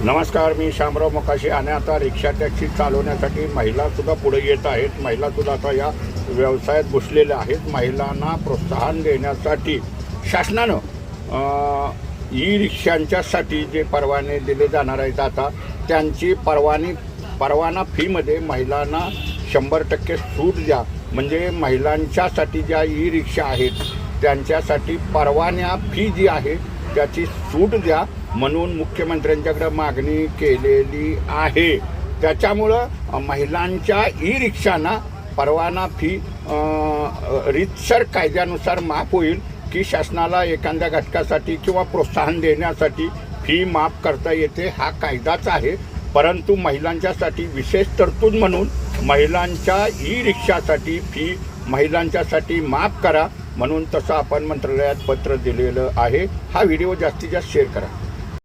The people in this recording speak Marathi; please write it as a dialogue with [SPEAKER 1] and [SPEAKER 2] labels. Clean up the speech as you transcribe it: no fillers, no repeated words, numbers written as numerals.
[SPEAKER 1] नमस्कार, मी शामराव मोकाशी. आणि आता रिक्षा टॅक्सी चालवण्यासाठी महिलासुद्धा पुढे येत आहेत. महिलासुद्धा आता या व्यवसायात घुसलेल्या आहेत. महिलांना प्रोत्साहन देण्यासाठी शासनानं ई रिक्षांच्यासाठी जे परवाने दिले जाणार आहेत, आता त्यांची परवाना फीमध्ये महिलांना 100% सूट द्या. म्हणजे महिलांच्यासाठी ज्या ई रिक्षा आहेत त्यांच्यासाठी परवान्या फी जी आहे त्याची सूट द्या म्हणून मुख्यमंत्र्यांच्याकडे मागणी केलेली आहे. त्याच्यामुळं महिलांच्या ई रिक्षांना परवाना फी रीतसर कायद्यानुसार माफ होईल की शासनाला एखाद्या घटकासाठी किंवा प्रोत्साहन देण्यासाठी फी माफ करता येते. हा कायदाच आहे. परंतु महिलांच्यासाठी विशेष तरतूद म्हणून महिलांच्या ई रिक्षासाठी फी महिलांच्यासाठी माफ करा म्हणून तसं आपण मंत्रालयात पत्र दिलेलं आहे. हा व्हिडिओ जास्तीत जास्त शेअर करा.